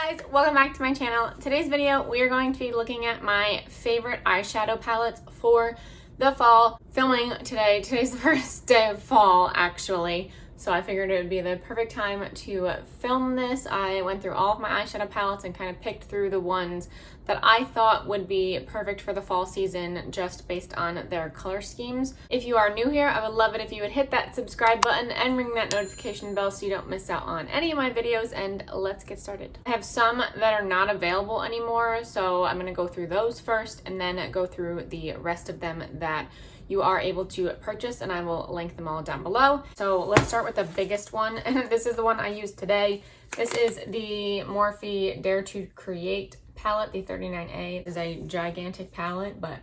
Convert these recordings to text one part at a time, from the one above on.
Hey guys, welcome back to my channel. Today's video, we are going to be looking at my favorite eyeshadow palettes for the fall. Filming today, today's the first day of fall actually, so I figured it would be the perfect time to film this. I went through all of my eyeshadow palettes and kind of picked through the ones that I thought would be perfect for the fall season just based on their color schemes. If you are new here, I would love it if you would hit that subscribe button and ring that notification bell so you don't miss out on any of my videos, and let's get started. I have some that are not available anymore, so I'm gonna go through those first and then go through the rest of them that you are able to purchase, and I will link them all down below. So let's start with the biggest one, and this is the one I used today. This is the Morphe Dare to Create palette, the 39A. It is a gigantic palette, but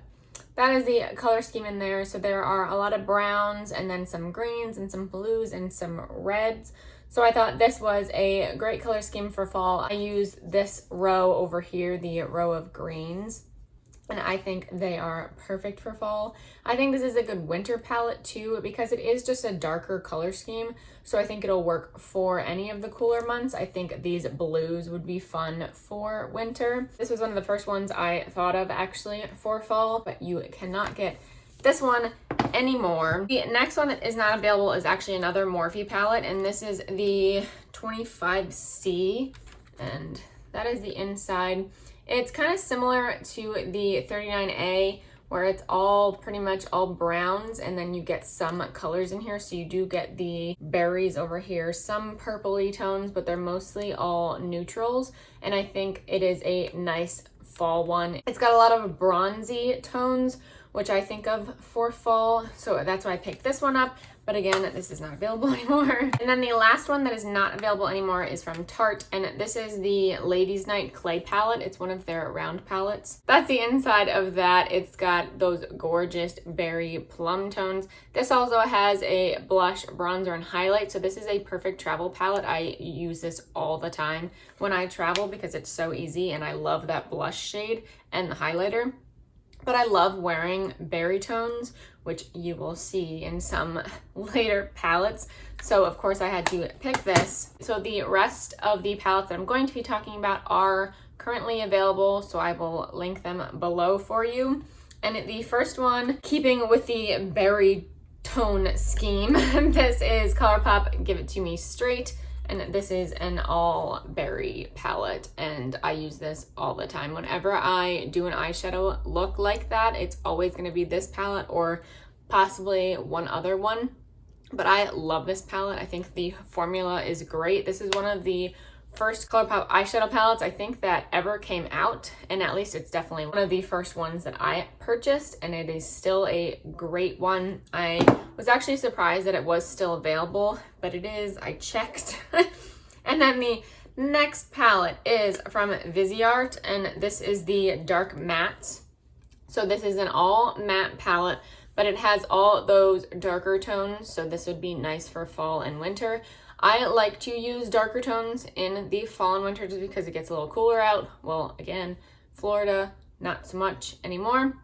that is the color scheme in there. So there are a lot of browns and then some greens and some blues and some reds. So I thought this was a great color scheme for fall. I used this row over here, the row of greens, and I think they are perfect for fall. I think this is a good winter palette too, because it is just a darker color scheme. So I think it'll work for any of the cooler months. I think these blues would be fun for winter. This was one of the first ones I thought of actually for fall, but you cannot get this one anymore. The next one that is not available is actually another Morphe palette, and this is the 25C, and that is the inside. It's kind of similar to the 39A, where it's all pretty much all browns, and then you get some colors in here. So you do get the berries over here, some purpley tones, but they're mostly all neutrals. And I think it is a nice fall one. It's got a lot of bronzy tones, which I think of for fall. So that's why I picked this one up. But again, this is not available anymore. And then the last one that is not available anymore is from Tarte, and this is the Ladies Night Clay palette. It's one of their round palettes. That's the inside of that. It's got those gorgeous berry plum tones. This also has a blush, bronzer, and highlight. So this is a perfect travel palette. I use this all the time when I travel because it's so easy, and I love that blush shade and the highlighter. But I love wearing berry tones, which you will see in some later palettes. So of course I had to pick this. So the rest of the palettes that I'm going to be talking about are currently available, so I will link them below for you. And the first one, keeping with the berry tone scheme, this is ColourPop Give It To Me Straight. And this is an all berry palette, and I use this all the time. Whenever I do an eyeshadow look like that, it's always gonna be this palette or possibly one other one. But I love this palette. I think the formula is great. This is one of the first ColourPop eyeshadow palettes I think that ever came out, and at least it's definitely one of the first ones that I purchased, and it is still a great one. I was actually surprised that it was still available, but it is. I checked. And then the next palette is from Viseart, and this is the Dark Mattes. So this is an all matte palette, but it has all those darker tones, so this would be nice for fall and winter. I like to use darker tones in the fall and winter just because it gets a little cooler out. Well, again, Florida, not so much anymore,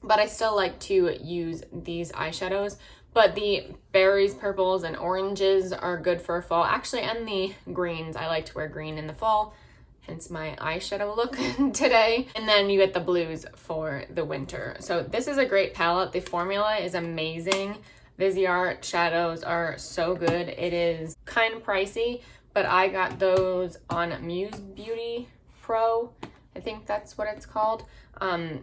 but I still like to use these eyeshadows. But the berries, purples, and oranges are good for fall. Actually, and the greens. I like to wear green in the fall, hence my eyeshadow look today. And then you get the blues for the winter. So this is a great palette. The formula is amazing. Viseart shadows are so good. It is kind of pricey, but I got those on Muse Beauty Pro. I think that's what it's called.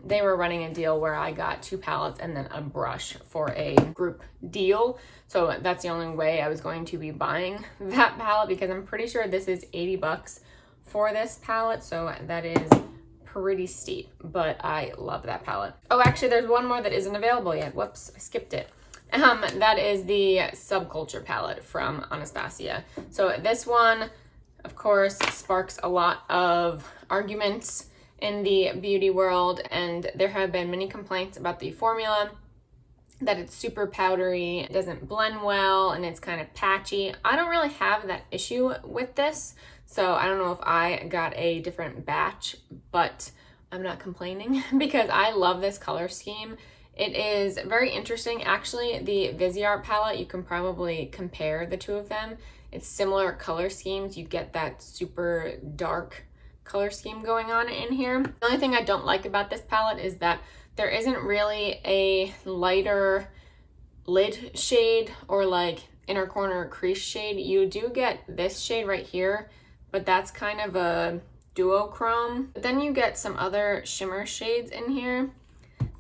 They were running a deal where I got 2 palettes and then a brush for a group deal. So that's the only way I was going to be buying that palette, because I'm pretty sure this is 80 bucks for this palette. So that is pretty steep, but I love that palette. Oh, actually there's one more that isn't available yet. Whoops, I skipped it. That is the Subculture palette from Anastasia. So this one, of course, sparks a lot of arguments in the beauty world, and there have been many complaints about the formula, that it's super powdery, it doesn't blend well, and it's kind of patchy. I don't really have that issue with this, so I don't know if I got a different batch, but I'm not complaining because I love this color scheme. It is very interesting. Actually, the Viseart palette, you can probably compare the two of them. It's similar color schemes. You get that super dark color scheme going on in here. The only thing I don't like about this palette is that there isn't really a lighter lid shade or like inner corner crease shade. You do get this shade right here, but that's kind of a duochrome. But then you get some other shimmer shades in here.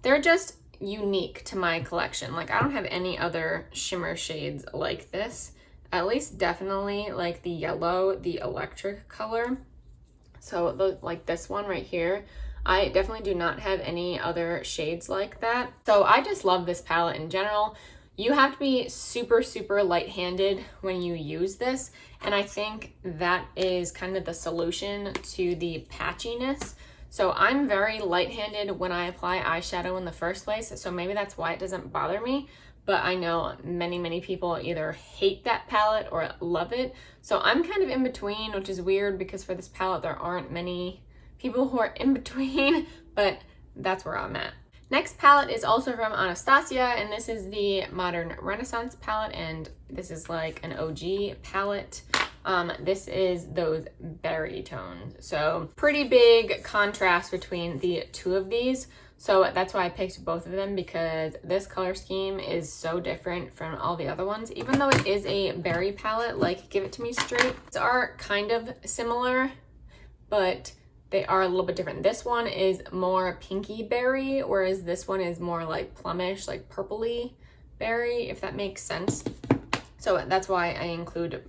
They're just unique to my collection. Like, I don't have any other shimmer shades like this. At least definitely like the yellow, the electric color. So like this one right here, I definitely do not have any other shades like that. So I just love this palette in general. You have to be super, super light-handed when you use this. And I think that is kind of the solution to the patchiness. So I'm very light-handed when I apply eyeshadow in the first place, so maybe that's why it doesn't bother me. But I know many, many people either hate that palette or love it. So I'm kind of in between, which is weird because for this palette, there aren't many people who are in between, but that's where I'm at. Next palette is also from Anastasia, and this is the Modern Renaissance palette, and this is like an OG palette. This is those berry tones. So pretty big contrast between the two of these. So that's why I picked both of them, because this color scheme is so different from all the other ones. Even though it is a berry palette, like Give It To Me Straight, these are kind of similar, but they are a little bit different. This one is more pinky berry, whereas this one is more like plumish, like purpley berry, if that makes sense. So that's why I included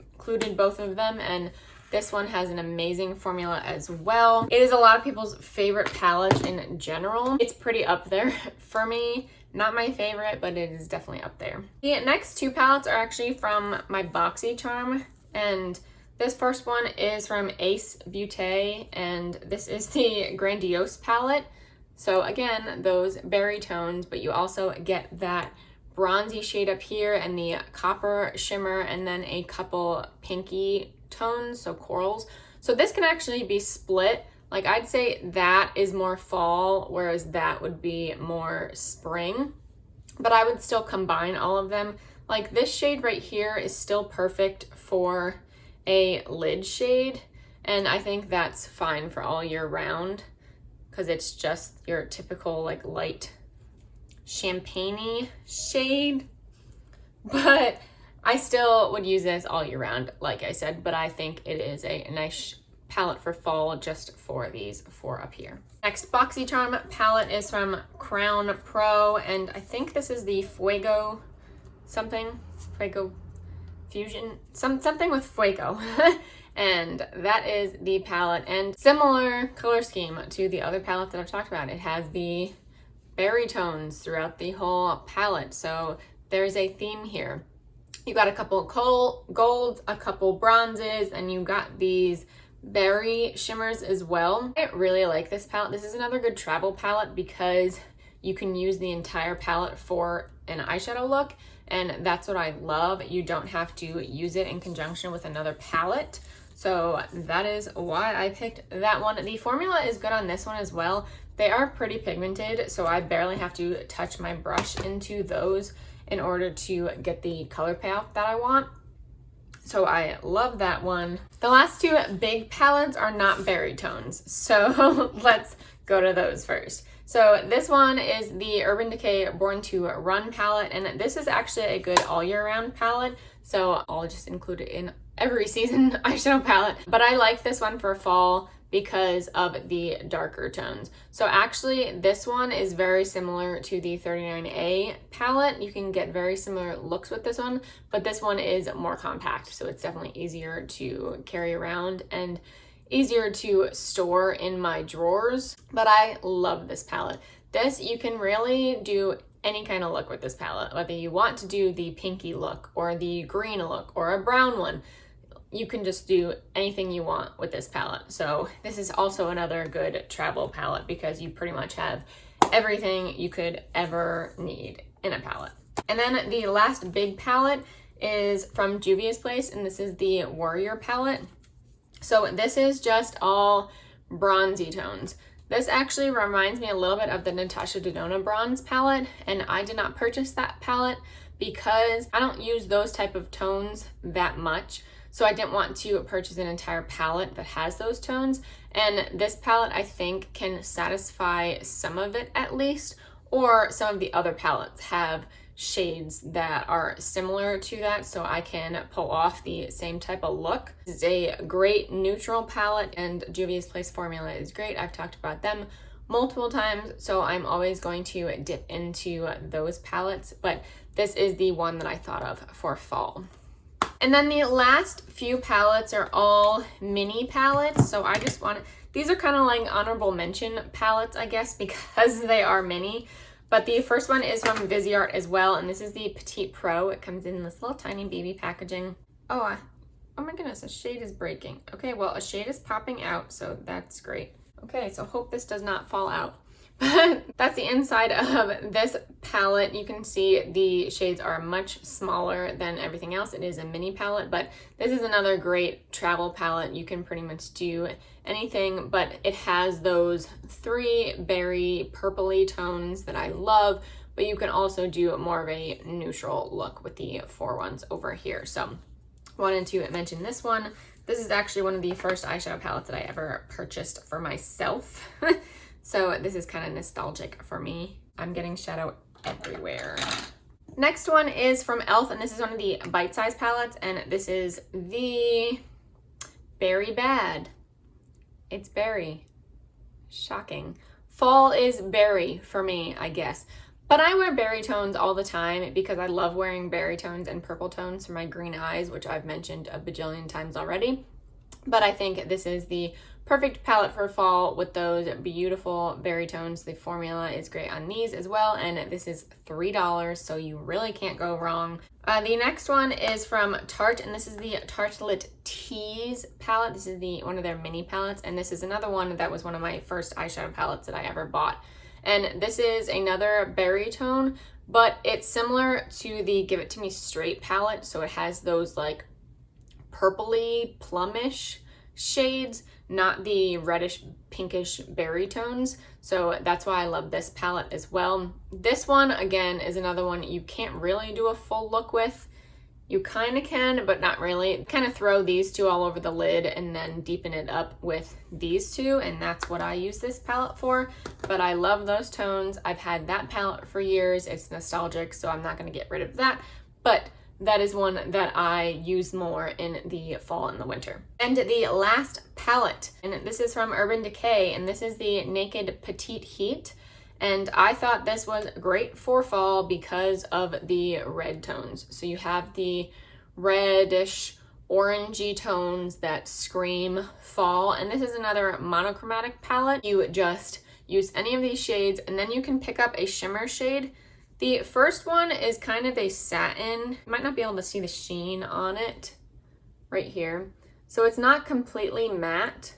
both of them, and this one has an amazing formula as well. It is a lot of people's favorite palettes in general. It's pretty up there for me. Not my favorite, but it is definitely up there. The next two palettes are actually from my BoxyCharm, and this first one is from Ace Beauté, and this is the Grandiose palette. So again, those berry tones, but you also get that bronzy shade up here and the copper shimmer, and then a couple pinky tones, so corals. So this can actually be split. Like, I'd say that is more fall, whereas that would be more spring. But I would still combine all of them. Like, this shade right here is still perfect for a lid shade, and I think that's fine for all year round because it's just your typical like light champagne-y shade. But I still would use this all year round, like I said, but I think it is a nice palette for fall just for these four up here. Next BoxyCharm palette is from Crown Pro, and I think this is the Fuego something, Fuego Fusion, something with Fuego. And that is the palette, and similar color scheme to the other palette that I've talked about. It has the berry tones throughout the whole palette, so there's a theme here. You got a couple golds, a couple bronzes, and you got these berry shimmers as well. I really like this palette. This is another good travel palette because you can use the entire palette for an eyeshadow look, and that's what I love. You don't have to use it in conjunction with another palette. So that is why I picked that one. The formula is good on this one as well. They are pretty pigmented, so I barely have to touch my brush into those in order to get the color payoff that I want. So I love that one. The last two big palettes are not berry tones, so let's go to those first. So this one is the Urban Decay Born to Run palette, and this is actually a good all year round palette, so I'll just include it in every season eyeshadow palette. But I like this one for fall because of the darker tones. So actually this one is very similar to the 39A palette. You can get very similar looks with this one, but this one is more compact, so it's definitely easier to carry around and easier to store in my drawers. But I love this palette. This, you can really do any kind of look with this palette, whether you want to do the pinky look or the green look or a brown one. You can just do anything you want with this palette. So this is also another good travel palette because you pretty much have everything you could ever need in a palette. And then the last big palette is from Juvia's Place, and this is the Warrior palette. So this is just all bronzy tones. This actually reminds me a little bit of the Natasha Denona bronze palette, and I did not purchase that palette because I don't use those type of tones that much. so I didn't want to purchase an entire palette that has those tones. And this palette, I think, can satisfy some of it at least, or some of the other palettes have shades that are similar to that, so I can pull off the same type of look. This is a great neutral palette, and Juvia's Place formula is great. I've talked about them multiple times, so I'm always going to dip into those palettes, but this is the one that I thought of for fall. And then the last few palettes are all mini palettes, so I just want, these are kind of like honorable mention palettes, I guess, because they are mini. But the first one is from Viseart as well, and this is the Petite Pro. It comes in this little tiny baby packaging. Oh my goodness, a shade is breaking. Okay, well, a shade is popping out, so that's great. Okay, so hope this does not fall out. But that's the inside of this palette. You can see the shades are much smaller than everything else. It is a mini palette, but this is another great travel palette. You can pretty much do anything, but it has those 3 berry purpley tones that I love, but you can also do more of a neutral look with the 4 ones over here. So wanted to mention this one. This is actually one of the first eyeshadow palettes that I ever purchased for myself. So this is kind of nostalgic for me. I'm getting shadow everywhere. Next one is from e.l.f. and this is one of the bite-size palettes, and this is the Berry Bad. It's berry. Shocking. Fall is berry for me, I guess. But I wear berry tones all the time because I love wearing berry tones and purple tones for my green eyes, which I've mentioned a bajillion times already. But I think this is the perfect palette for fall with those beautiful berry tones. The formula is great on these as well, and this is $3, so you really can't go wrong. The next one is from Tarte, and this is the Tartelette Tease palette. This is one of their mini palettes, and this is another one that was one of my first eyeshadow palettes that I ever bought. And this is another berry tone, but it's similar to the Give It To Me Straight palette, so it has those like purpley, plumish shades, not the reddish pinkish berry tones. So that's why I love this palette as well. This one, again, is another one you can't really do a full look with. You kind of can, but not really. Kind of throw these two all over the lid and then deepen it up with these two, and that's what I use this palette for. But I love those tones. I've had that palette for years. It's nostalgic, so I'm not going to get rid of that. But that is one that I use more in the fall and the winter. And the last palette, and this is from Urban Decay, and this is the Naked Petite Heat. And I thought this was great for fall because of the red tones. So you have the reddish, orangey tones that scream fall. And this is another monochromatic palette. You just use any of these shades, and then you can pick up a shimmer shade. The first one is kind of a satin. You might not be able to see the sheen on it right here. So it's not completely matte.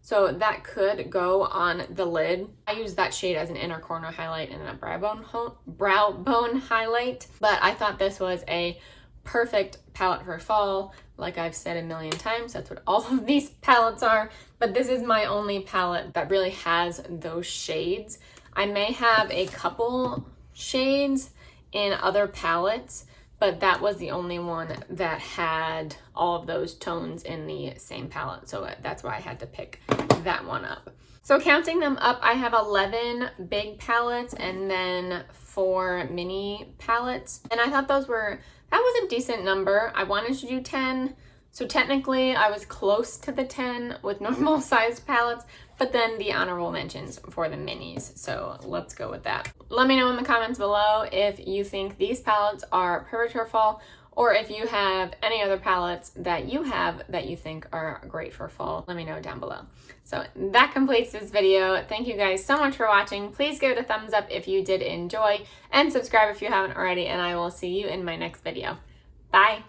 So that could go on the lid. I use that shade as an inner corner highlight and a brow bone highlight. But I thought this was a perfect palette for fall. Like I've said a million times, that's what all of these palettes are. But this is my only palette that really has those shades. I may have a couple shades in other palettes, but that was the only one that had all of those tones in the same palette, so that's why I had to pick that one up. So counting them up, I have 11 big palettes and then 4 mini palettes, and I thought that was a decent number. I wanted to do 10, so technically I was close to the 10 with normal sized palettes, but then the honorable mentions for the minis. So let's go with that. Let me know in the comments below if you think these palettes are perfect for fall, or if you have any other palettes that you have that you think are great for fall. Let me know down below. So that completes this video. Thank you guys so much for watching. Please give it a thumbs up if you did enjoy, and subscribe if you haven't already, and I will see you in my next video. Bye.